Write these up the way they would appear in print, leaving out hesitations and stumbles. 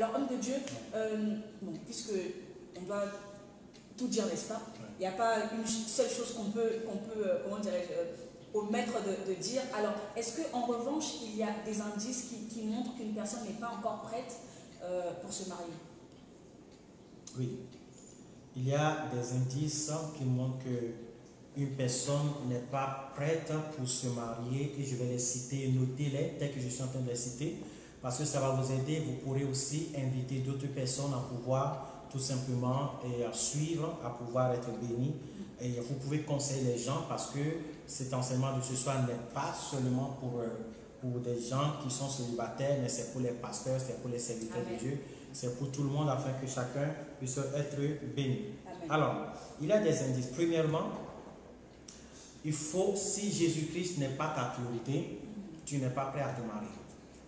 Alors, homme de Dieu, bon, puisque on doit tout dire, n'est-ce pas? Il n'y a pas une seule chose qu'on peut comment dirais-je, omettre de dire. Alors, est-ce qu'en revanche, il y a des indices qui montrent qu'une personne n'est pas encore prête pour se marier? Oui. Il y a des indices qui montrent qu'une personne n'est pas prête pour se marier, et je vais les citer, notez-les, tel que je suis en train de les citer, parce que ça va vous aider. Vous pourrez aussi inviter d'autres personnes à pouvoir tout simplement à suivre, à pouvoir être bénis. Et vous pouvez conseiller les gens, parce que cet enseignement de ce soir n'est pas seulement pour des gens qui sont célibataires, mais c'est pour les pasteurs, c'est pour les serviteurs de Dieu, c'est pour tout le monde, afin que chacun puisse être béni. Amen. Alors, il y a des indices. Premièrement, il faut, si Jésus-Christ n'est pas ta priorité, tu n'es pas prêt à te marier.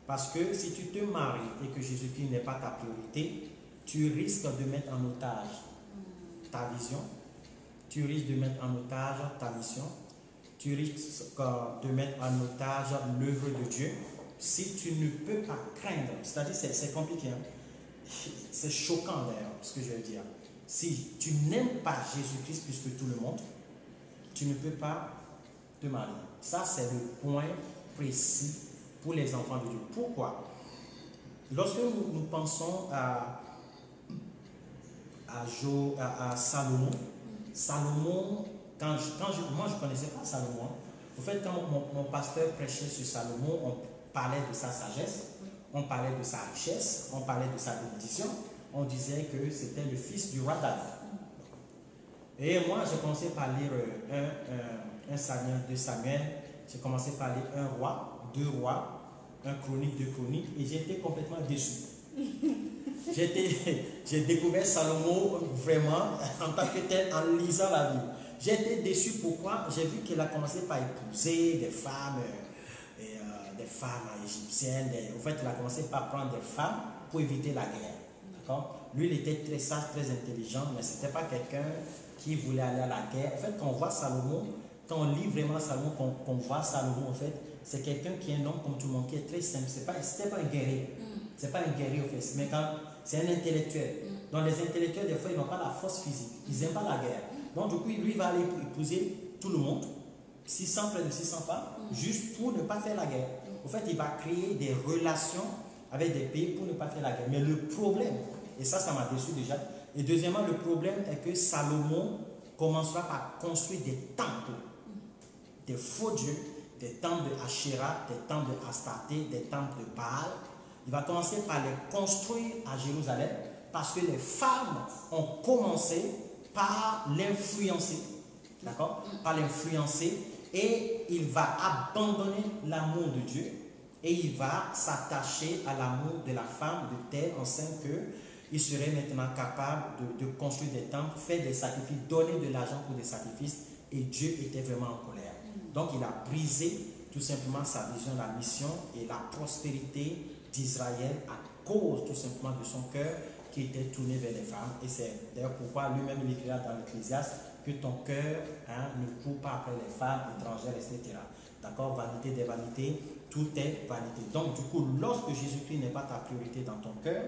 Parce que si tu te maries et que Jésus-Christ n'est pas ta priorité, tu risques de mettre en otage ta vision, tu risques de mettre en otage ta mission, tu risques de mettre en otage l'œuvre de Dieu. Si tu ne peux pas craindre, c'est-à-dire c'est compliqué, hein? C'est choquant d'ailleurs ce que je veux dire. Si tu n'aimes pas Jésus-Christ plus que tout le monde, tu ne peux pas te marier. Ça, c'est le point précis pour les enfants de Dieu. Pourquoi? Lorsque nous pensons à Salomon, moi je ne connaissais pas Salomon. En fait, quand mon pasteur prêchait sur Salomon, on parlait de sa sagesse, on parlait de sa richesse, on parlait de sa bénédiction, on disait que c'était le fils du roi David. Et moi, j'ai commencé par lire un Samuel, 2 Samuel, j'ai commencé par lire un roi, 2 rois, un chronique, 2 chroniques, et j'étais complètement déçu. J'ai découvert Salomon vraiment en tant que tel en lisant la Bible. J'ai été déçu. Pourquoi? J'ai vu qu'il a commencé par épouser des femmes égyptiennes. En fait, il a commencé par prendre des femmes pour éviter la guerre. D'accord? Lui, il était très sage, très intelligent, mais ce n'était pas quelqu'un qui voulait aller à la guerre. En fait, quand on voit Salomon, quand on lit vraiment Salomon, qu'on voit Salomon, en fait, c'est quelqu'un qui est un homme comme tout le monde, qui est très simple. C'était pas un guerrier. C'est pas un guerrier, en fait, mais c'est un intellectuel. Donc, les intellectuels, des fois, ils n'ont pas la force physique. Ils n'aiment pas la guerre. Donc, du coup, lui, il va aller épouser tout le monde, près de 600 femmes, juste pour ne pas faire la guerre. En fait, il va créer des relations avec des pays pour ne pas faire la guerre. Mais le problème, et ça m'a déçu déjà, et deuxièmement, le problème est que Salomon commencera par construire des temples, des faux dieux, des temples de Asherah, des temples de Astarté, des temples de Baal. Il va commencer par les construire à Jérusalem, parce que les femmes ont commencé par l'influencer. D'accord? Par l'influencer, et il va abandonner l'amour de Dieu et il va s'attacher à l'amour de la femme de telle enceinte qu'il serait maintenant capable de construire des temples, faire des sacrifices, donner de l'argent pour des sacrifices, et Dieu était vraiment en colère. Donc il a brisé tout simplement sa vision, la mission et la prospérité d'Israël à cause tout simplement de son cœur qui était tourné vers les femmes. Et c'est d'ailleurs pourquoi lui-même il écrira dans l'Ecclésiaste que ton cœur ne court pas après les femmes étrangères, etc. D'accord? Vanité des vanités, tout est vanité. Donc du coup, lorsque Jésus-Christ n'est pas ta priorité dans ton cœur,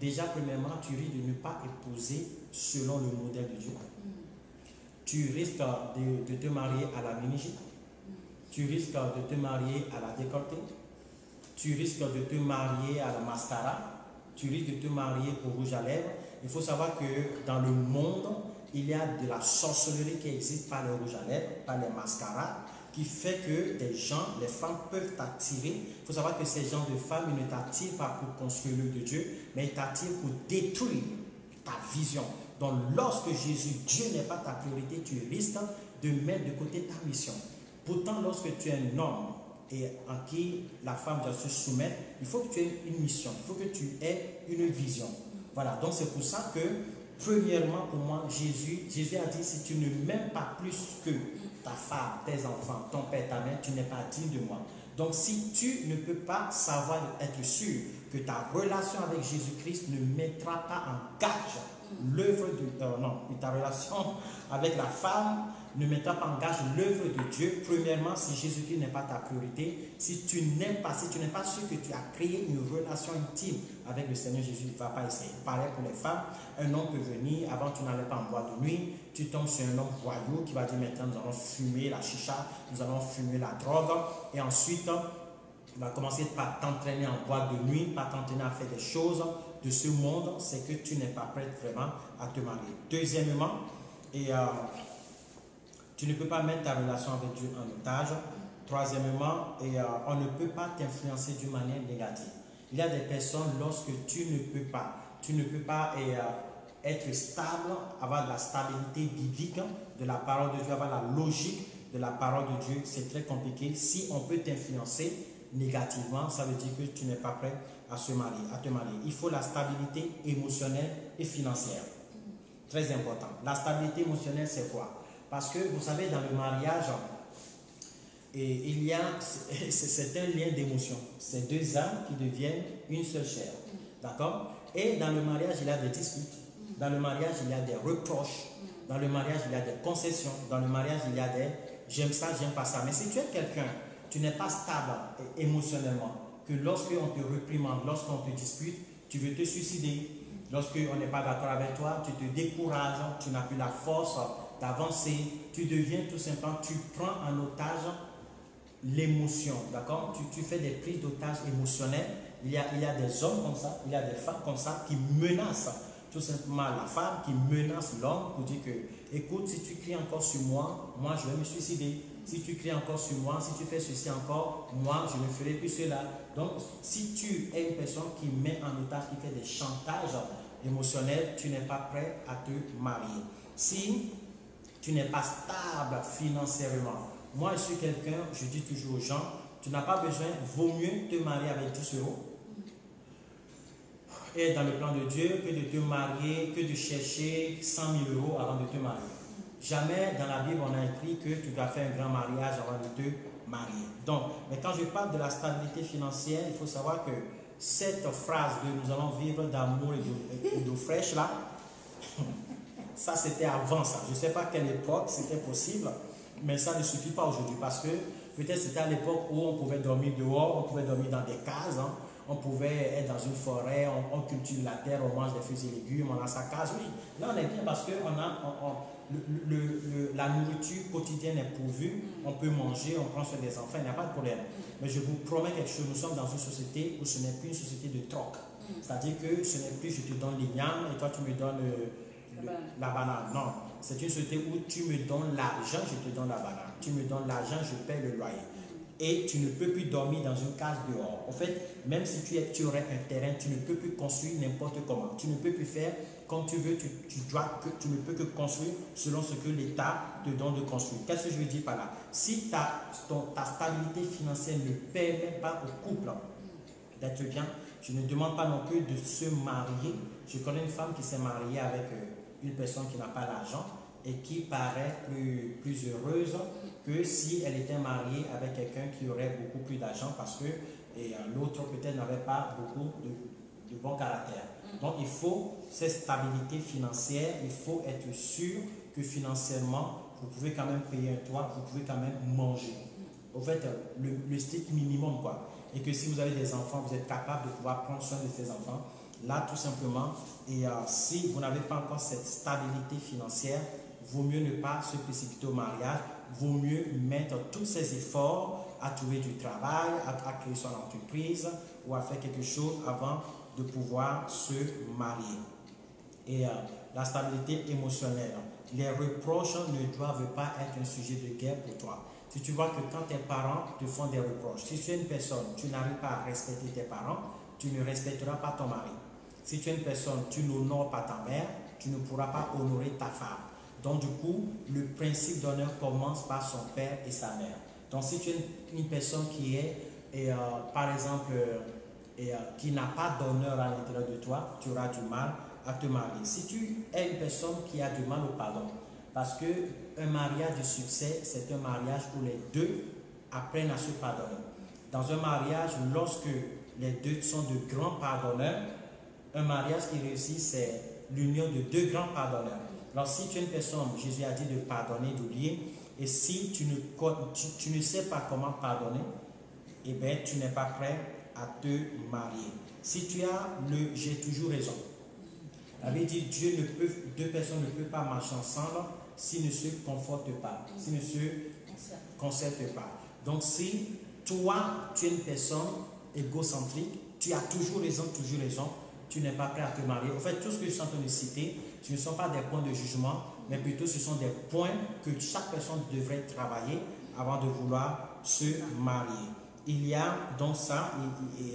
déjà premièrement, tu risques de ne pas épouser selon le modèle de Dieu. Tu risques de te marier à la minigie. Tu risques de te marier à la décolletée. Tu risques de te marier à la mascara. Tu risques de te marier au rouge à lèvres. Il faut savoir que dans le monde, il y a de la sorcellerie qui existe par le rouge à lèvres, par les mascaras, qui fait que des gens, les femmes peuvent t'attirer. Il faut savoir que ces gens de femmes, ils ne t'attirent pas pour construire l'œuvre de Dieu, mais ils t'attirent pour détruire ta vision. Donc lorsque Jésus, Dieu n'est pas ta priorité, tu risques de mettre de côté ta mission. Pourtant, lorsque tu es un homme et à qui la femme doit se soumettre, il faut que tu aies une mission, il faut que tu aies une vision. Voilà, donc c'est pour ça que, premièrement pour moi, Jésus a dit, si tu ne m'aimes pas plus que ta femme, tes enfants, ton père, ta mère, tu n'es pas digne de moi. Donc si tu ne peux pas savoir être sûr que ta relation avec Jésus-Christ ne mettra pas en gage l'œuvre de ta relation avec la femme, ne mettant pas en gage l'œuvre de Dieu, premièrement, si Jésus-Christ n'est pas ta priorité, si tu n'es pas sûr que tu as créé une relation intime avec le Seigneur Jésus, ne va pas essayer. Pareil pour les femmes, un homme peut venir, avant tu n'allais pas en boîte de nuit, tu tombes sur un homme voyou qui va dire maintenant nous allons fumer la chicha, nous allons fumer la drogue, et ensuite tu vas commencer par t'entraîner en boîte de nuit, par t'entraîner à faire des choses de ce monde, c'est que tu n'es pas prêt vraiment à te marier. Deuxièmement, tu ne peux pas mettre ta relation avec Dieu en otage. Troisièmement, on ne peut pas t'influencer d'une manière négative. Il y a des personnes, lorsque tu ne peux pas être stable, avoir de la stabilité biblique de la parole de Dieu, avoir la logique de la parole de Dieu, c'est très compliqué. Si on peut t'influencer négativement, ça veut dire que tu n'es pas prêt à te marier. Il faut la stabilité émotionnelle et financière. Très important. La stabilité émotionnelle, c'est quoi? Parce que vous savez, dans le mariage, c'est un lien d'émotion. C'est deux âmes qui deviennent une seule chair. D'accord? Et dans le mariage, il y a des disputes. Dans le mariage, il y a des reproches. Dans le mariage, il y a des concessions. Dans le mariage, il y a des j'aime ça, j'aime pas ça. Mais si tu es quelqu'un, tu n'es pas stable émotionnellement, que lorsqu'on te réprimande, lorsqu'on te dispute, tu veux te suicider. Lorsqu'on n'est pas d'accord avec toi, tu te décourages, tu n'as plus la force d'avancer, tu deviens tout simplement, tu prends en otage l'émotion, d'accord? Tu fais des prises d'otage émotionnelles. Il y a des hommes comme ça, il y a des femmes comme ça qui menacent tout simplement la femme, qui menace l'homme pour dire que, écoute, si tu cries encore sur moi, moi je vais me suicider. Si tu cries encore sur moi, si tu fais ceci encore, moi je ne ferai plus cela. Donc, si tu es une personne qui met en otage, qui fait des chantages émotionnels, tu n'es pas prêt à te marier. Si tu n'es pas stable financièrement, moi je suis quelqu'un, je dis toujours aux gens, tu n'as pas besoin, vaut mieux te marier avec 10 euros et dans le plan de Dieu que de te marier, que de chercher 100 000 euros avant de te marier. Jamais dans la Bible on a écrit que tu dois faire un grand mariage avant de te marier. Donc, mais quand je parle de la stabilité financière, il faut savoir que cette phrase de nous allons vivre d'amour et d'eau fraîche là, ça c'était avant ça. Je ne sais pas à quelle époque c'était possible, mais ça ne suffit pas aujourd'hui parce que peut-être c'était à l'époque où on pouvait dormir dehors, on pouvait dormir dans des cases, hein. On pouvait être dans une forêt, on cultive la terre, on mange des fruits et légumes, on a sa case. Oui, là on est bien parce que la nourriture quotidienne est pourvue, on peut manger, on prend soin des enfants, il n'y a pas de problème. Mais je vous promets quelque chose, nous sommes dans une société où ce n'est plus une société de troc. C'est-à-dire que ce n'est plus je te donne l'igname et toi tu me donnes la banane. Non, c'est une société où tu me donnes l'argent, je te donne la banane. Tu me donnes l'argent, je paie le loyer. Et tu ne peux plus dormir dans une case dehors. En fait, même si tu aurais un terrain, tu ne peux plus construire n'importe comment. Tu ne peux plus faire comme tu veux, tu ne peux que construire selon ce que l'État te donne de construire. Qu'est-ce que je veux dire par là? Si ta stabilité financière ne permet pas au couple d'être bien, je ne demande pas non plus de se marier. Je connais une femme qui s'est mariée avec une personne qui n'a pas d'argent et qui paraît plus heureuse que si elle était mariée avec quelqu'un qui aurait beaucoup plus d'argent parce que l'autre peut-être n'avait pas beaucoup de bon caractère. Donc il faut cette stabilité financière, il faut être sûr que financièrement, vous pouvez quand même payer un toit, vous pouvez quand même manger. Au fait, le strict minimum quoi. Et que si vous avez des enfants, vous êtes capable de pouvoir prendre soin de ces enfants. Là, tout simplement, si vous n'avez pas encore cette stabilité financière, vaut mieux ne pas se précipiter au mariage, vaut mieux mettre tous ses efforts à trouver du travail, à créer son entreprise ou à faire quelque chose avant de pouvoir se marier. Et la stabilité émotionnelle, les reproches ne doivent pas être un sujet de guerre pour toi. Si tu vois que quand tes parents te font des reproches, si tu es une personne, tu n'arrives pas à respecter tes parents, tu ne respecteras pas ton mari. Si tu es une personne, tu n'honores pas ta mère, tu ne pourras pas honorer ta femme. Donc du coup, le principe d'honneur commence par son père et sa mère. Donc si tu es une personne qui est, par exemple, qui n'a pas d'honneur à l'intérieur de toi, tu auras du mal à te marier. Si tu es une personne qui a du mal au pardon, parce qu'un mariage de succès, c'est un mariage où les deux apprennent à se pardonner. Dans un mariage, lorsque les deux sont de grands pardonneurs, un mariage qui réussit, c'est l'union de deux grands pardonneurs. Alors si tu es une personne, Jésus a dit de pardonner, d'oublier, et si tu ne sais pas comment pardonner, eh bien tu n'es pas prêt à te marier. Si tu as le j'ai toujours raison, la Bible dit deux personnes ne peuvent pas marcher ensemble s'ils ne se confortent pas, s'ils ne se concertent pas. Donc si toi tu es une personne égocentrique, tu as toujours raison, tu n'es pas prêt à te marier. En fait, tout ce que je suis en train de citer, ce ne sont pas des points de jugement, mais plutôt ce sont des points que chaque personne devrait travailler avant de vouloir se marier. Il y a donc ça, et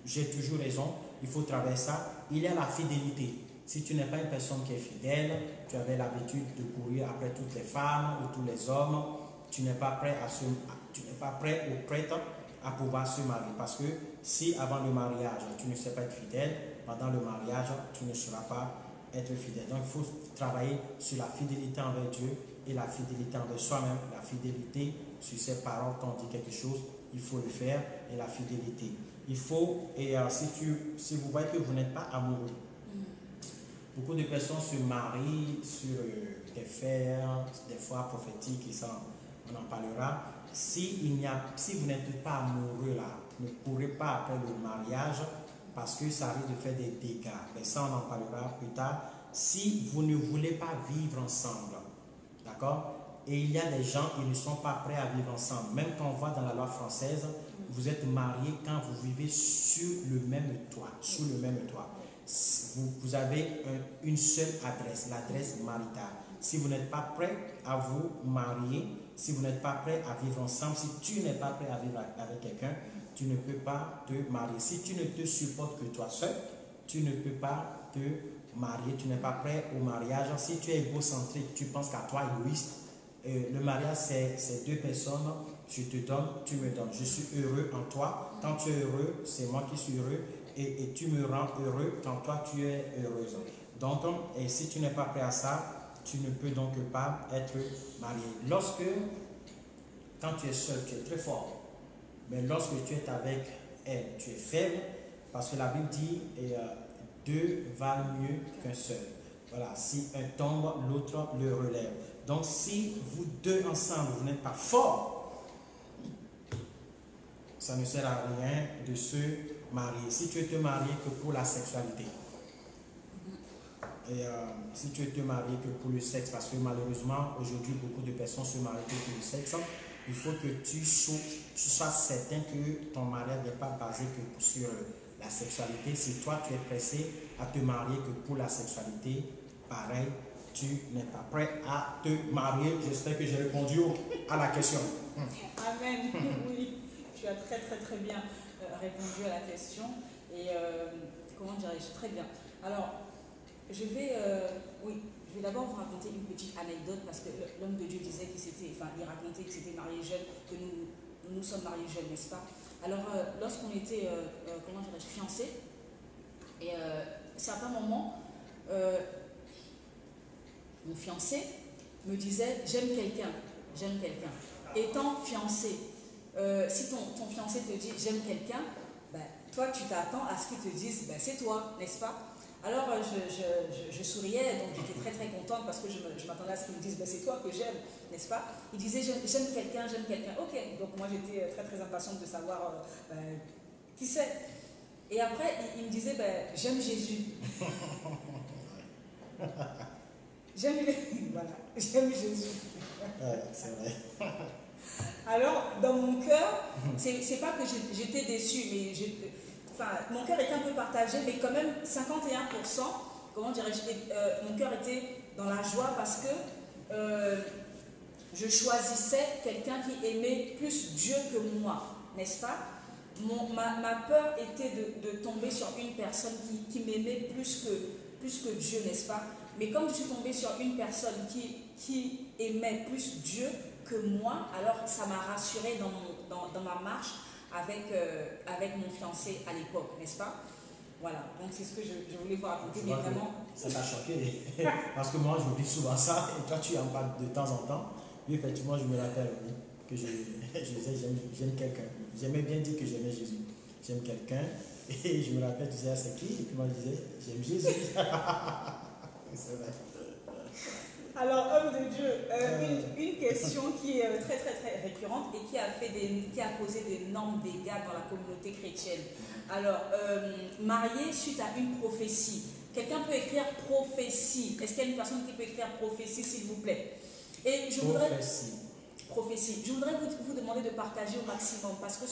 j'ai toujours raison, il faut travailler ça. Il y a la fidélité. Si tu n'es pas une personne qui est fidèle, tu avais l'habitude de courir après toutes les femmes ou tous les hommes, tu n'es pas prêt ou prête à pouvoir se marier. Parce que si avant le mariage, tu ne sais pas être fidèle, pendant le mariage, tu ne sauras pas être fidèle. Donc il faut travailler sur la fidélité envers Dieu et la fidélité envers soi-même, la fidélité sur ses paroles quand on dit quelque chose, il faut le faire, et la fidélité. Il faut, et si vous voyez que vous n'êtes pas amoureux, beaucoup de personnes se marient sur des faits, des fois prophétiques, et ça, on en parlera. Si vous n'êtes pas amoureux là, ne courez pas après le mariage parce que ça risque de faire des dégâts. Mais ça, on en parlera plus tard. Si vous ne voulez pas vivre ensemble, d'accord? Et il y a des gens, ils ne sont pas prêts à vivre ensemble. Même quand on voit dans la loi française, vous êtes mariés quand vous vivez sur le même toit, sous le même toit. Vous avez une seule adresse, l'adresse maritale. Si vous n'êtes pas prêt à vous marier, si vous n'êtes pas prêt à vivre ensemble, si tu n'es pas prêt à vivre avec quelqu'un, tu ne peux pas te marier. Si tu ne te supportes que toi seul, tu ne peux pas te marier. Tu n'es pas prêt au mariage. Si tu es égocentrique, tu penses qu'à toi, égoïste, le mariage, c'est deux personnes. Je te donne, tu me donnes. Je suis heureux en toi. Quand tu es heureux, c'est moi qui suis heureux. Et tu me rends heureux quand toi, tu es heureuse. Donc, et si tu n'es pas prêt à ça, tu ne peux donc pas être marié. Quand tu es seul, tu es très fort. Mais lorsque tu es avec elle, tu es faible. Parce que la Bible dit, deux valent mieux qu'un seul. Voilà, si un tombe, l'autre le relève. Donc, si vous deux ensemble, vous n'êtes pas forts, ça ne sert à rien de se marier. Si tu veux te marier que pour la sexualité, et si tu veux te marier que pour le sexe, parce que malheureusement, aujourd'hui, beaucoup de personnes se marient que pour le sexe, il faut que tu sois certain que ton mariage n'est pas basé que sur la sexualité. Si toi, tu es pressé à te marier que pour la sexualité, pareil, tu n'es pas prêt à te marier. J'espère que j'ai répondu à la question. Amen. Oui, tu as très bien répondu à la question. Et comment dirais-je? Très bien. Alors, je vais d'abord vous raconter une petite anecdote parce que l'homme de Dieu disait il racontait qu'il s'était marié jeune, que nous sommes mariés jeunes, n'est-ce pas? Alors, lorsqu'on était, fiancés, et à un certain moment, mon fiancé me disait j'aime quelqu'un. Étant fiancé, si ton fiancé te dit j'aime quelqu'un, ben, toi tu t'attends à ce qu'il te dise ben, c'est toi, n'est-ce pas? Alors je souriais, donc j'étais très contente parce que je m'attendais à ce qu'il me dise ben, c'est toi que j'aime, n'est-ce pas? Il disait j'aime quelqu'un. Ok, donc moi j'étais très impatiente de savoir qui c'est. Et après il me disait ben, j'aime Jésus. J'aime Jésus. Ouais, c'est vrai. Alors, dans mon cœur, c'est pas que j'étais déçue, mais mon cœur était un peu partagé, mais quand même 51%, comment dirais-je, mon cœur était dans la joie parce que je choisissais quelqu'un qui aimait plus Dieu que moi, n'est-ce pas? Ma peur était de tomber sur une personne qui m'aimait plus que Dieu, n'est-ce pas? Mais comme je suis tombée sur une personne qui aimait plus Dieu que moi, alors ça m'a rassurée dans ma marche avec mon fiancé à l'époque, n'est-ce pas? Voilà, donc c'est ce que je voulais vous raconter, mais vraiment... Ça m'a choqué, parce que moi je dis souvent ça, et toi tu en parles de temps en temps. Oui, effectivement, je me rappelle que je disais j'aime quelqu'un. J'aimais bien dire que j'aimais Jésus. J'aime quelqu'un, et je me rappelle, tu disais c'est qui? Et puis moi je disais j'aime Jésus. C'est vrai. Alors, homme de Dieu, une question qui est très très très récurrente et qui a posé d'énormes dégâts dans la communauté chrétienne. Alors, marié suite à une prophétie. Quelqu'un peut écrire prophétie. Est-ce qu'il y a une personne qui peut écrire prophétie, s'il vous plaît? Et je voudrais... Prophétie. Je voudrais vous demander de partager au maximum parce que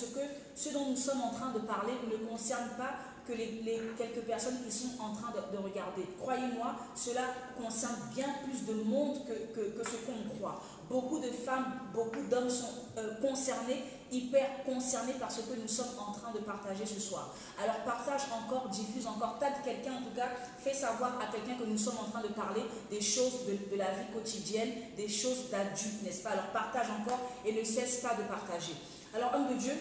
ce dont nous sommes en train de parler ne concerne pas que les quelques personnes qui sont en train de regarder. Croyez-moi, cela concerne bien plus de monde que ce qu'on croit. Beaucoup de femmes, beaucoup d'hommes sont concernés, hyper concernés par ce que nous sommes en train de partager ce soir. Alors partage encore, diffuse encore, tâte quelqu'un, en tout cas, fais savoir à quelqu'un que nous sommes en train de parler des choses de la vie quotidienne, des choses d'adultes, n'est-ce pas? Alors partage encore et ne cesse pas de partager. Alors homme de Dieu,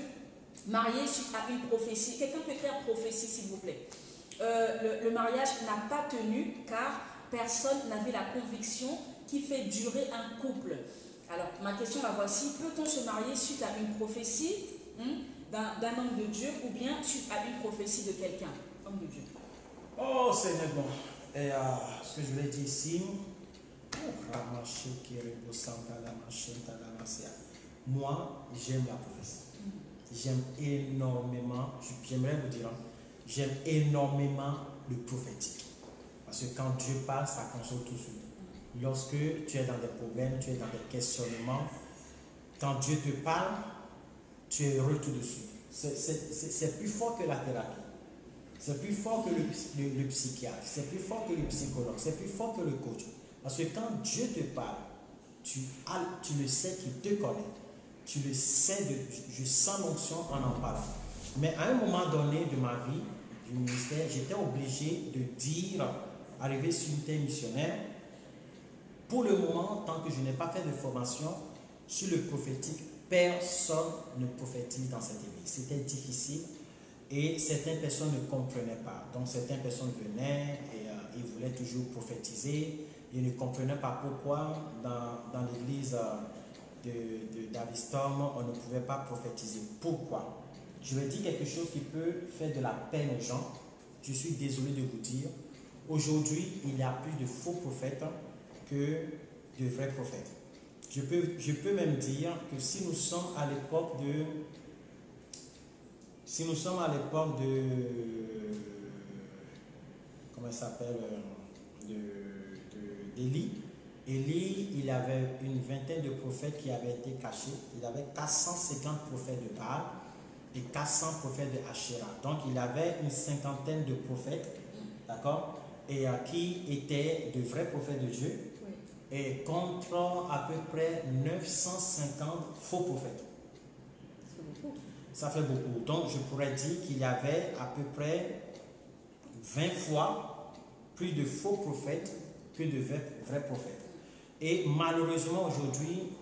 marié suite à une prophétie. Quelqu'un peut écrire prophétie, s'il vous plaît. Le mariage n'a pas tenu car personne n'avait la conviction qui fait durer un couple. Alors, ma question la voici. Peut-on se marier suite à une prophétie d'un homme de Dieu ou bien suite à une prophétie de quelqu'un? Homme de Dieu. Oh, Seigneur, bon. Et ce que je voulais dire ici, moi, j'aime la prophétie. J'aime énormément, j'aimerais vous dire, j'aime énormément le prophétique. Parce que quand Dieu parle, ça console tout de suite. Lorsque tu es dans des problèmes, tu es dans des questionnements, quand Dieu te parle, tu es heureux tout de suite. C'est plus fort que la thérapie. C'est plus fort que le psychiatre. C'est plus fort que le psychologue. C'est plus fort que le coach. Parce que quand Dieu te parle, tu le sais qu'il te connaît. Tu le sais, je sens l'onction en parlant. Mais à un moment donné de ma vie, du ministère, j'étais obligé de dire, arrivé sur une terre missionnaire, pour le moment, tant que je n'ai pas fait de formation sur le prophétique, personne ne prophétise dans cette église. C'était difficile et certaines personnes ne comprenaient pas. Donc certaines personnes venaient et ils voulaient toujours prophétiser. Ils ne comprenaient pas pourquoi dans l'église d'Avistom, on ne pouvait pas prophétiser. Pourquoi? Je vais dire quelque chose qui peut faire de la peine aux gens. Je suis désolé de vous dire. Aujourd'hui, il y a plus de faux prophètes que de vrais prophètes. Je peux même dire que si nous sommes à l'époque comment il s'appelle, d'Élie. Élie, il avait une vingtaine de prophètes qui avaient été cachés. Il avait 450 prophètes de Baal et 400 prophètes de Asherah. Donc il avait une cinquantaine de prophètes, d'accord, et qui étaient de vrais prophètes de Dieu, oui, et contre à peu près 950 faux prophètes. Ça fait beaucoup. Donc je pourrais dire qu'il y avait à peu près 20 fois plus de faux prophètes que de vrais prophètes. Et malheureusement aujourd'hui,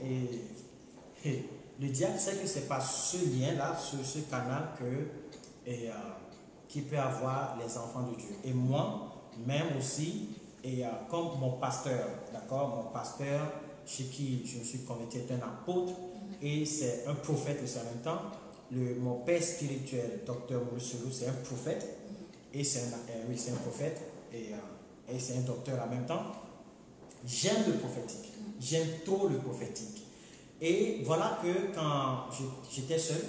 le diable sait que ce n'est pas ce lien-là, ce canal qui peut avoir les enfants de Dieu. Et moi, même aussi, comme mon pasteur, d'accord, mon pasteur chez qui je me suis converti est un apôtre et c'est un prophète aussi en même temps. Mon père spirituel, docteur Maurice Selou, c'est un prophète et c'est un prophète et c'est un docteur en même temps. J'aime le prophétique, j'aime trop le prophétique. Et voilà que quand j'étais seul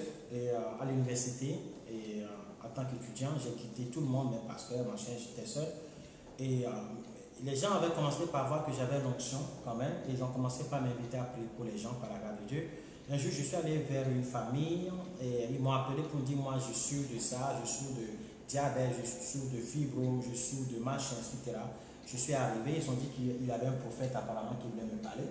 à l'université et en tant qu'étudiant, j'ai quitté tout le monde, mes pasteurs, machin, j'étais seul. Et les gens avaient commencé par voir que j'avais l'onction quand même. Et ils ont commencé par m'inviter à prier pour les gens par la grâce de Dieu. Un jour, je suis allé vers une famille et ils m'ont appelé pour me dire, moi je suis de ça, je suis de diabète, je suis de fibrome, je suis de machin, etc. Je suis arrivé, ils ont dit qu'il y avait un prophète apparemment qui voulait me parler.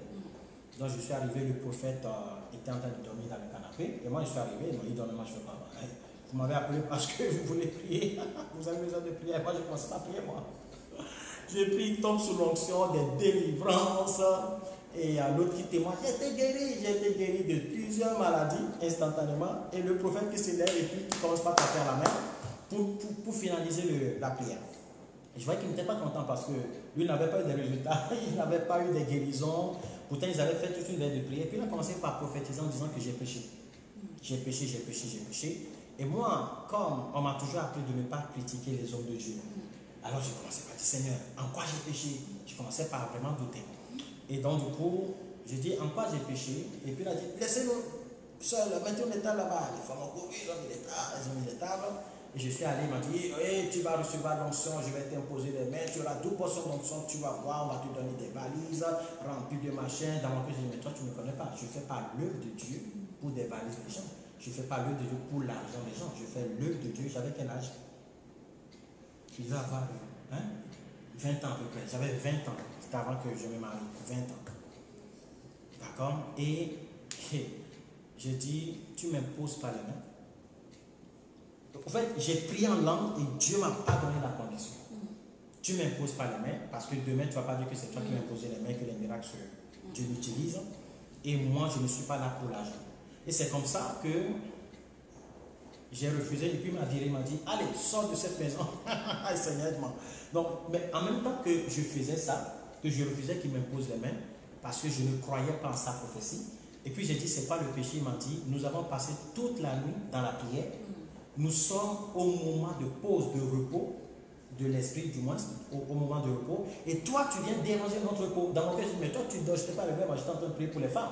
Donc je suis arrivé, le prophète était en train de dormir dans le canapé. Et moi je suis arrivé, il m'a dit, donne-moi, je ne veux pas. Vous m'avez appelé parce que vous voulez prier. Vous avez besoin de prier. Moi je commence à prier, moi. J'ai pris, il tombe sous l'onction des délivrances. Et l'autre qui témoigne, j'ai été guéri de plusieurs maladies instantanément. Et le prophète qui se lève et puis qui commence par taper à la main pour finaliser la prière. Je voyais qu'il n'était pas content parce que lui n'avait pas eu de résultats, il n'avait pas eu de guérisons. Pourtant, ils avaient fait toute une veille de prière. Puis il a commencé par prophétiser en disant que j'ai péché. J'ai péché. Et moi, comme on m'a toujours appris de ne pas critiquer les hommes de Dieu, Alors je commençais par dire, Seigneur, en quoi j'ai péché? Je commençais par vraiment douter. Et donc du coup, je dis, en quoi j'ai péché? Et puis il a dit, laissez-nous seuls, mettez une table là-bas. Les femmes ont couru, ils ont mis les tables. Et je suis allé, il m'a dit, hey, tu vas recevoir l'onction, je vais t'imposer les mains, tu auras 2 portions d'onction, tu vas voir, on va te donner des valises remplies de machins. Dans mon cœur, je dis, mais toi, tu ne me connais pas. Je ne fais pas l'œuvre de Dieu pour des valises des gens. Je ne fais pas l'œuvre de Dieu pour l'argent des gens. Je fais l'œuvre de Dieu. J'avais quel âge? Il va avoir 20 ans à peu près. J'avais 20 ans. C'était avant que je me marie. 20 ans. D'accord? Et je dis, tu m'imposes pas les mains. En fait, j'ai prié en langue et Dieu ne m'a pas donné la condition. Tu ne m'imposes pas les mains, parce que demain, tu ne vas pas dire que c'est toi qui m'as imposé les mains, que les miracles, Dieu l'utilise. Et moi, je ne suis pas là pour l'argent. Et c'est comme ça que j'ai refusé. Et puis, il m'a viré, il m'a dit, allez, sors de cette maison. Seigneur, donc, mais en même temps que je faisais ça, que je refusais qu'il m'impose les mains, parce que je ne croyais pas en sa prophétie. Et puis, j'ai dit, c'est pas le péché. Il m'a dit, nous avons passé toute la nuit dans la prière. Nous sommes au moment de pause, de repos, de l'esprit du moins, au moment de repos. Et toi, tu viens déranger notre repos. Dans mon cœur, je dis, mais toi, tu ne dors pas le verbe, moi j'étais en train de prier pour les femmes.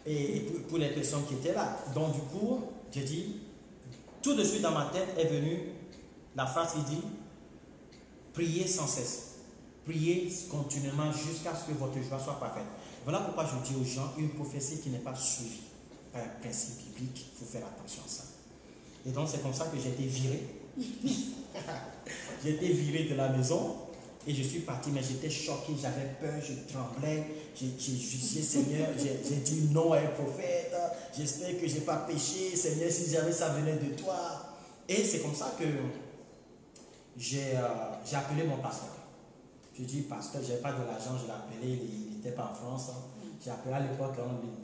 Et pour les personnes qui étaient là. Donc du coup, j'ai dit, tout de suite dans ma tête est venue la phrase qui dit, priez sans cesse. Priez continuellement jusqu'à ce que votre joie soit parfaite. Voilà pourquoi je dis aux gens, une prophétie qui n'est pas suivie par un principe biblique, il faut faire attention à ça. Et donc c'est comme ça que j'ai été viré. J'ai été viré de la maison et je suis parti, mais j'étais choqué, j'avais peur, je tremblais. J'ai dit, Seigneur, j'ai dit non à un prophète, j'espère que je n'ai pas péché, Seigneur, si jamais ça venait de toi. Et c'est comme ça que j'ai appelé mon pasteur. Je dis, pasteur, je n'avais pas de l'argent, je l'ai appelé, il n'était pas en France. J'ai appelé à l'époque,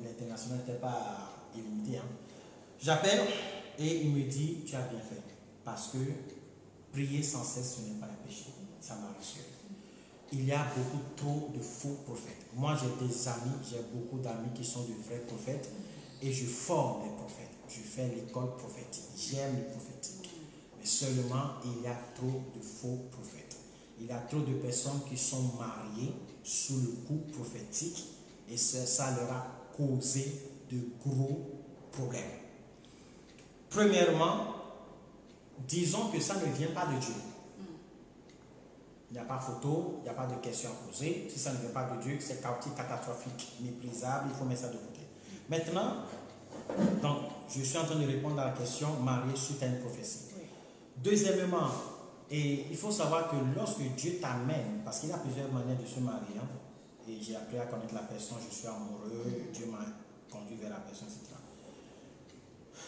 l'international n'était pas illimité. J'appelle. Et il me dit, tu as bien fait. Parce que prier sans cesse, ce n'est pas un péché. Ça m'a rassuré. Il y a beaucoup trop de faux prophètes. Moi, j'ai des amis, j'ai beaucoup d'amis qui sont de vrais prophètes. Et je forme des prophètes. Je fais l'école prophétique. J'aime le prophétique. Mais seulement, il y a trop de faux prophètes. Il y a trop de personnes qui sont mariées sous le coup prophétique. Et ça leur a causé de gros problèmes. Premièrement, disons que ça ne vient pas de Dieu. Il n'y a pas photo, il n'y a pas de question à poser. Si ça ne vient pas de Dieu, c'est chaotique, catastrophique, méprisable, il faut mettre ça de côté. Maintenant, donc, je suis en train de répondre à la question marié suite à une prophétie. Deuxièmement, et il faut savoir que lorsque Dieu t'amène, parce qu'il y a plusieurs manières de se marier, et j'ai appris à connaître la personne, je suis amoureux, Dieu m'a conduit vers la personne, etc.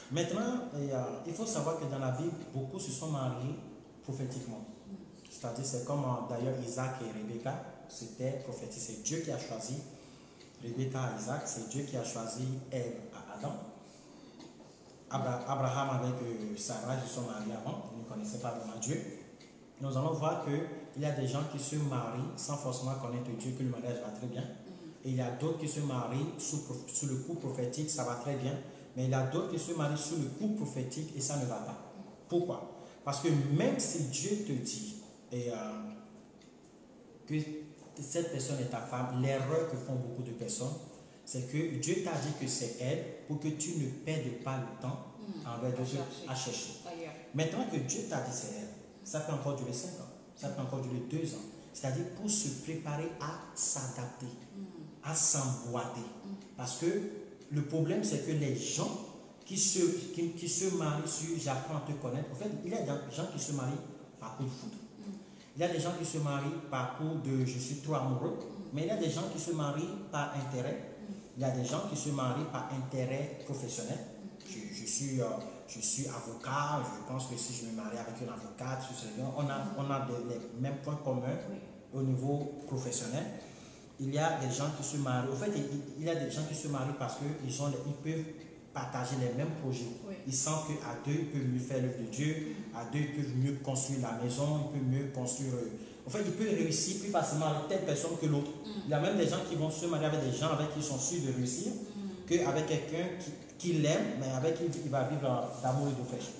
Maintenant, il faut savoir que dans la Bible, beaucoup se sont mariés prophétiquement. C'est-à-dire, c'est comme d'ailleurs Isaac et Rebecca, c'était prophétique. C'est Dieu qui a choisi Rebecca à Isaac, c'est Dieu qui a choisi Ève à Adam. Abraham avec Sarah, ils se sont mariés avant, ils ne connaissaient pas vraiment Dieu. Nous allons voir qu'il y a des gens qui se marient sans forcément connaître Dieu, que le mariage va très bien. Et il y a d'autres qui se marient sous le coup prophétique, ça va très bien. Mais il y a d'autres qui se marient sous le coup prophétique et ça ne va pas. Pourquoi? Parce que même si Dieu te dit que cette personne est ta femme, l'erreur que font beaucoup de personnes, c'est que Dieu t'a dit que c'est elle pour que tu ne perdes pas le temps envers Dieu à chercher. Maintenant que Dieu t'a dit c'est elle, ça peut encore durer 5 ans, ça peut encore durer 2 ans. C'est-à-dire pour se préparer à s'adapter, à s'emboîter. Parce que le problème, c'est que les gens qui se marient sur j'apprends à te connaître, en fait, il y a des gens qui se marient par coup de foudre. Il y a des gens qui se marient par coup de je suis trop amoureux, mais il y a des gens qui se marient par intérêt. Il y a des gens qui se marient par intérêt professionnel. Je suis avocat, je pense que si je me marie avec une avocate, on a les mêmes points communs au niveau professionnel. Il y a des gens qui se marient. En fait, il y a des gens qui se marient parce qu'ils peuvent partager les mêmes projets. Ils sentent qu'à deux, ils peuvent mieux faire l'œuvre de Dieu. À deux, ils peuvent mieux construire la maison. Ils peuvent mieux construire. En fait, ils peuvent réussir plus facilement avec telle personne que l'autre. Il y a même des gens qui vont se marier avec des gens avec qui ils sont sûrs de réussir qu'avec quelqu'un qui l'aime, mais avec qui il va vivre d'amour et de fraîcheur.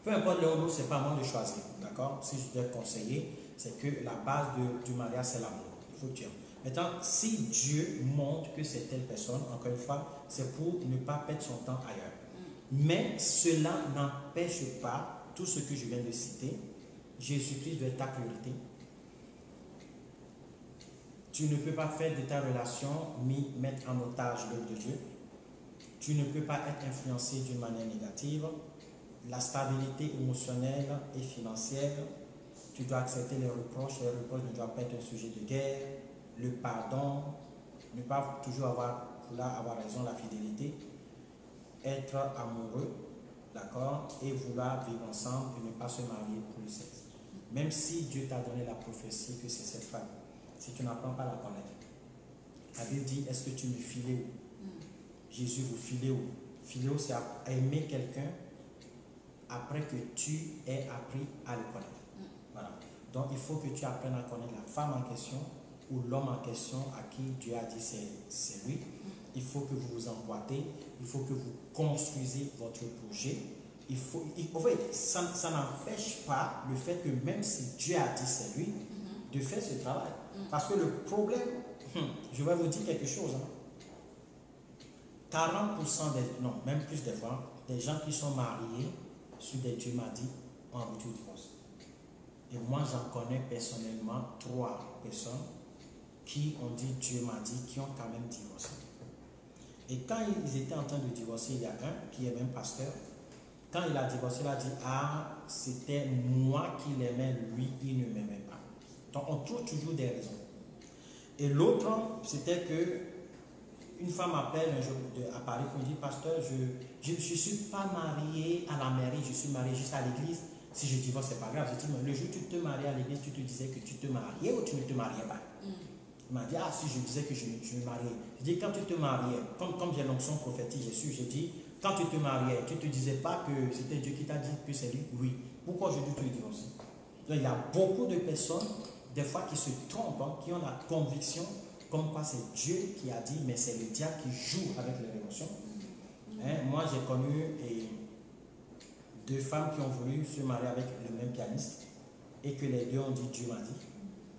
peu importe l'un ou l'autre, ce n'est pas à moi de choisir. D'accord? Si je dois conseiller, c'est que la base du mariage, c'est l'amour. Il faut dire. Maintenant, si Dieu montre que c'est telle personne, encore une fois, c'est pour ne pas perdre son temps ailleurs. Mais cela n'empêche pas tout ce que je viens de citer. Jésus-Christ doit être ta priorité. Tu ne peux pas faire de ta relation mettre en otage l'œuvre de Dieu. Tu ne peux pas être influencé d'une manière négative. La stabilité émotionnelle et financière, tu dois accepter les reproches. Les reproches ne doivent pas être un sujet de guerre. Le pardon, ne pas toujours avoir raison, la fidélité. Être amoureux, d'accord, et vouloir vivre ensemble et ne pas se marier pour le sexe. Même si Dieu t'a donné la prophétie que c'est cette femme, si tu n'apprends pas à la connaître, la Bible dit, est-ce que tu me filéo? Jésus vous filéo. Filéo, c'est aimer quelqu'un après que tu aies appris à le connaître. Voilà. Donc, il faut que tu apprennes à connaître la femme en question ou l'homme en question à qui Dieu a dit c'est lui. Il faut que vous vous emboîtez, il faut que vous construisez votre projet. En fait, ça n'empêche pas le fait que même si Dieu a dit c'est lui, de faire ce travail. Parce que le problème, je vais vous dire quelque chose. 40% non, même plus des fois, des gens qui sont mariés sur des Dieu m'a dit ont abouti au divorce. Et moi, j'en connais personnellement 3 personnes qui ont dit Dieu m'a dit, qui ont quand même divorcé. Et quand ils étaient en train de divorcer, il y a un qui est même pasteur. Quand il a divorcé, il a dit, ah, c'était moi qui l'aimais, lui, il ne m'aimait pas. Donc, on trouve toujours des raisons. Et l'autre, c'était que une femme m'appelle un jour à Paris pour me dire, pasteur, je ne suis pas mariée à la mairie, je suis mariée juste à l'église. Si je divorce, ce n'est pas grave. Je dis, mais le jour où tu te mariais à l'église, tu te disais que tu te mariais ou tu ne te mariais pas? Il m'a dit, ah si, je disais que je me mariais. Je dis, quand tu te mariais, comme j'ai l'onction prophétique, j'ai dit, quand tu te mariais, tu ne te disais pas que c'était Dieu qui t'a dit que c'est lui? Oui. Pourquoi aujourd'hui tu es divorcé? Donc, il y a beaucoup de personnes, des fois, qui se trompent, qui ont la conviction comme quoi c'est Dieu qui a dit, mais c'est le diable qui joue avec les émotions. Moi, j'ai connu 2 femmes qui ont voulu se marier avec le même pianiste et que les 2 ont dit Dieu m'a dit.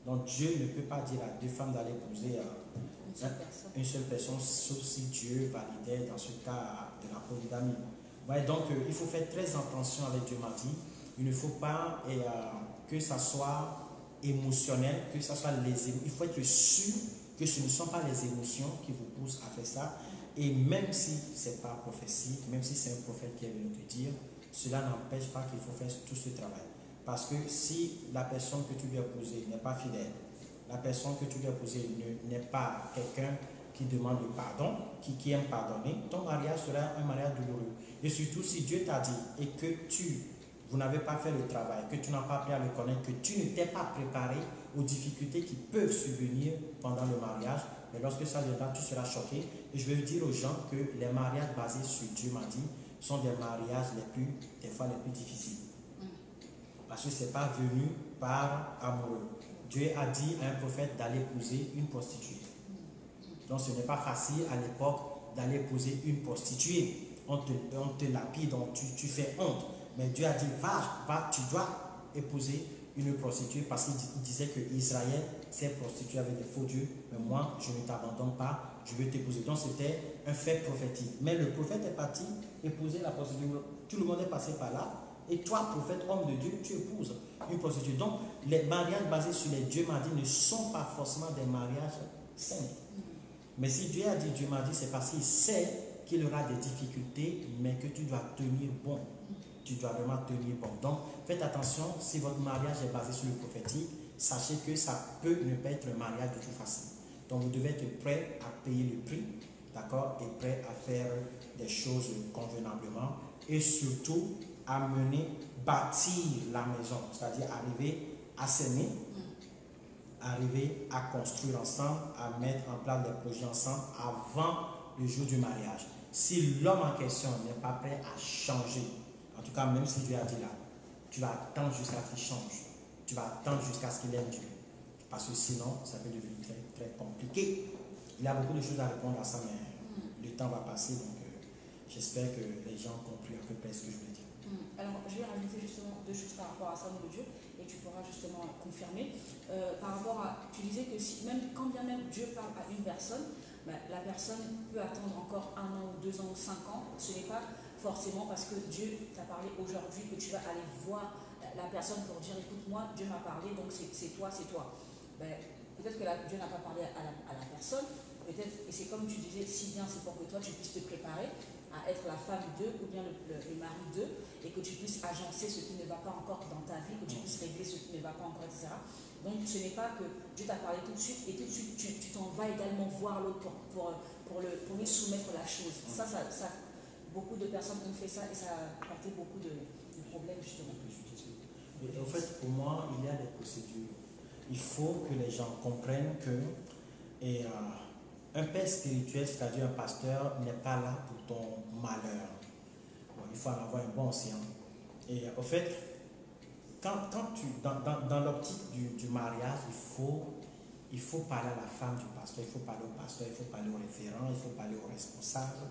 Donc Dieu ne peut pas dire à 2 femmes d'aller épouser une seule personne, sauf si Dieu validait dans ce cas de la polygamie. Ouais, donc il faut faire très attention avec Dieu m'a dit. Il ne faut pas que ça soit émotionnel, que ça soit les émotions. Il faut être sûr que ce ne sont pas les émotions qui vous poussent à faire ça. Et même si ce n'est pas prophétie, même si c'est un prophète qui est venu te dire, cela n'empêche pas qu'il faut faire tout ce travail. Parce que si la personne que tu lui as posée n'est pas fidèle, la personne que tu lui as posée n'est pas quelqu'un qui demande le pardon, qui aime pardonner, ton mariage sera un mariage douloureux. Et surtout si Dieu t'a dit et que vous n'avez pas fait le travail, que tu n'as pas appris à le connaître, que tu ne t'es pas préparé aux difficultés qui peuvent survenir pendant le mariage, mais lorsque ça viendra, tu seras choqué. Et je vais dire aux gens que les mariages basés sur Dieu m'a dit sont des mariages des fois les plus difficiles. Parce que ce n'est pas venu par amoureux. Dieu a dit à un prophète d'aller épouser une prostituée. Donc ce n'est pas facile à l'époque d'aller épouser une prostituée. On te lapide, donc tu fais honte. Mais Dieu a dit, va, tu dois épouser une prostituée parce qu'il disait que Israël s'est prostitué avec des faux dieux. Mais moi, je ne t'abandonne pas, je veux t'épouser. Donc c'était un fait prophétique. Mais le prophète est parti épouser la prostituée. Tout le monde est passé par là. Et toi, prophète, homme de Dieu, tu épouses une prostituée. Donc, les mariages basés sur les Dieu m'a dit ne sont pas forcément des mariages sains. Mais si Dieu a dit Dieu m'a dit, c'est parce qu'il sait qu'il y aura des difficultés, mais que tu dois tenir bon. Tu dois vraiment tenir bon. Donc, faites attention, si votre mariage est basé sur le prophétique, sachez que ça peut ne pas être un mariage du tout facile. Donc, vous devez être prêt à payer le prix, d'accord, et prêt à faire des choses convenablement. Et surtout, à bâtir la maison, c'est-à-dire arriver à s'aimer, arriver à construire ensemble, à mettre en place des projets ensemble avant le jour du mariage. Si l'homme en question n'est pas prêt à changer, en tout cas même si Dieu a dit là, tu vas attendre jusqu'à ce qu'il change, tu vas attendre jusqu'à ce qu'il aime Dieu, parce que sinon ça peut devenir très, très compliqué. Il y a beaucoup de choses à répondre à ça, mais le temps va passer, donc j'espère que les gens ont compris à peu près ce que je voulais dire. Alors, je vais rajouter justement deux choses par rapport à ça, nom de Dieu, et tu pourras justement confirmer. Par rapport à, tu disais que si, même, quand bien même Dieu parle à une personne, ben, la personne peut attendre encore 1 an ou 2 ans ou 5 ans. Ce n'est pas forcément parce que Dieu t'a parlé aujourd'hui que tu vas aller voir la personne pour dire écoute, moi, Dieu m'a parlé, donc c'est toi, c'est toi. Ben, peut-être que Dieu n'a pas parlé à la personne, peut-être, et c'est comme tu disais, si bien c'est pour que toi tu puisses te préparer à être la femme d'eux ou bien le mari d'eux, et que tu puisses agencer ce qui ne va pas encore dans ta vie, que tu puisses régler ce qui ne va pas encore, etc. Donc ce n'est pas que Dieu t'a parlé tout de suite et tout de suite tu t'en vas également voir l'autre pour lui soumettre la chose. Ça, beaucoup de personnes ont fait ça et ça a apporté beaucoup de problèmes justement. Et en fait, pour moi, il y a des procédures. Il faut que les gens comprennent que un père spirituel, c'est-à-dire un pasteur, n'est pas là pour ton malheur. Bon, il faut en avoir un bon sien. Et en fait, dans l'optique du mariage, il faut parler à la femme du pasteur, il faut parler au pasteur, il faut parler au référent, il faut parler au responsable,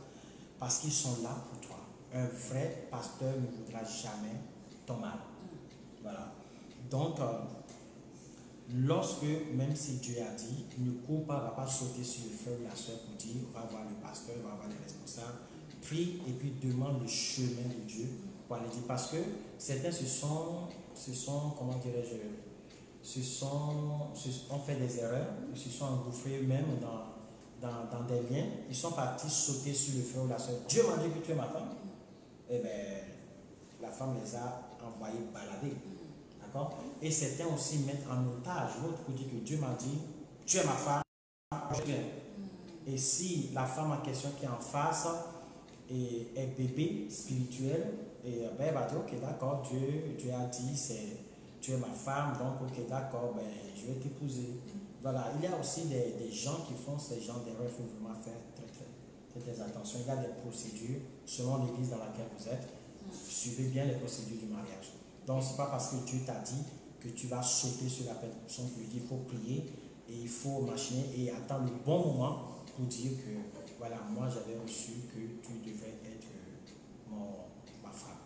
parce qu'ils sont là pour toi. Un vrai pasteur ne voudra jamais ton mal. Voilà. Donc, lorsque, même si Dieu a dit, ne cours pas, va pas sauter sur le frère ou la soeur pour dire, va voir le pasteur, va voir les responsables, prie et puis demande le chemin de Dieu pour aller dire. Parce que certains se sont comment dirais-je, ont fait des erreurs, ils se sont engouffrés eux-mêmes dans des liens, ils sont partis sauter sur le frère ou la soeur. Dieu m'a dit que tu es ma femme. Eh bien, la femme les a envoyés balader. D'accord? Et certains aussi mettent en otage l'autre pour dire que Dieu m'a dit, tu es ma femme, je viens. Et si la femme en question qui est en face est bébé spirituel, et ben, elle va dire, ok, d'accord, Dieu a dit, tu es ma femme, donc ok, d'accord, ben, je vais t'épouser. Voilà, il y a aussi des gens qui font ce genre d'erreurs, il faut vraiment faire très attention. Il y a des procédures selon l'église dans laquelle vous êtes. Suivez bien les procédures du mariage. Donc, ce n'est pas parce que Dieu t'a dit que tu vas sauter sur la personne pour lui dire il faut prier et il faut machiner et attendre le bon moment pour dire que voilà, moi j'avais reçu que tu devrais être ma femme.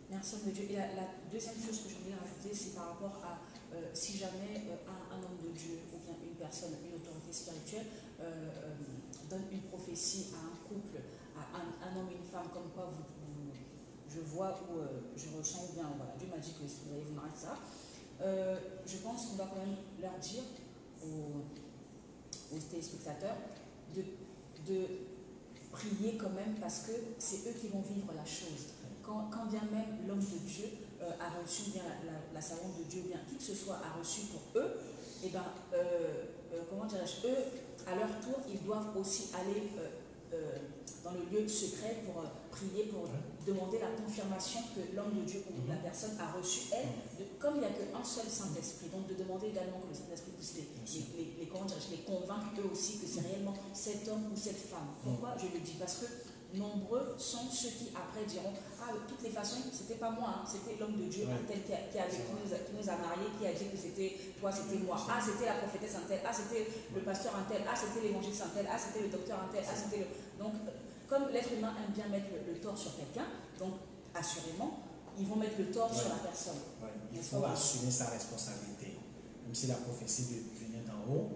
Merci de Dieu. Et la deuxième chose que je voulais rajouter, c'est par rapport à si jamais un homme de Dieu ou bien une personne, une autorité spirituelle donne une prophétie à un couple, à un homme et une femme, comme quoi je vois ou je ressens bien, voilà, Dieu m'a dit que vous allez vous marier, ça. Je pense qu'on doit quand même leur dire aux téléspectateurs de prier quand même parce que c'est eux qui vont vivre la chose. Quand bien même l'homme de Dieu a reçu bien la servante de Dieu, bien qui que ce soit a reçu pour eux, et bien, comment dirais-je, eux, à leur tour, ils doivent aussi aller dans le lieu secret pour prier, pour demander la confirmation que l'homme de Dieu ou la personne a reçu, elle, comme il n'y a qu'un seul Saint-Esprit, donc de demander également que le Saint-Esprit puisse les convaincre eux aussi que c'est réellement cet homme ou cette femme. Pourquoi je le dis? Parce que nombreux sont ceux qui après diront ah, de toutes les façons, c'était pas moi, hein, c'était l'homme de Dieu tel qui nous a mariés, qui a dit que c'était toi, c'était moi. Ah, c'était la prophétesse un tel, ah, c'était le pasteur un tel, ah, c'était l'évangéliste un tel, ah, c'était le docteur un tel, ah, c'était le. Donc, comme l'être humain aime bien mettre le tort sur quelqu'un, donc assurément, ils vont mettre le tort sur la personne. Il faut assumer sa responsabilité. Même si la prophétie venait d'en haut,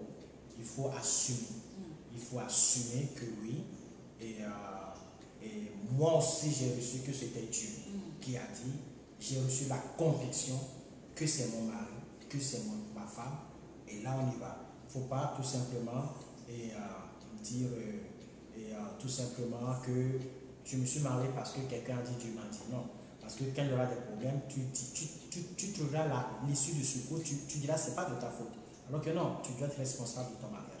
il faut assumer. Il faut assumer que oui. Et moi aussi, j'ai reçu que c'était Dieu qui a dit, j'ai reçu la conviction que c'est mon mari, que c'est ma femme, et là on y va. Il ne faut pas tout simplement dire tout simplement que je me suis marié parce que quelqu'un a dit Dieu m'a dit. Non, parce que quand il y aura des problèmes, tu trouveras l'issue du secours, tu diras c'est pas de ta faute. Alors que non, tu dois être responsable de ton mariage.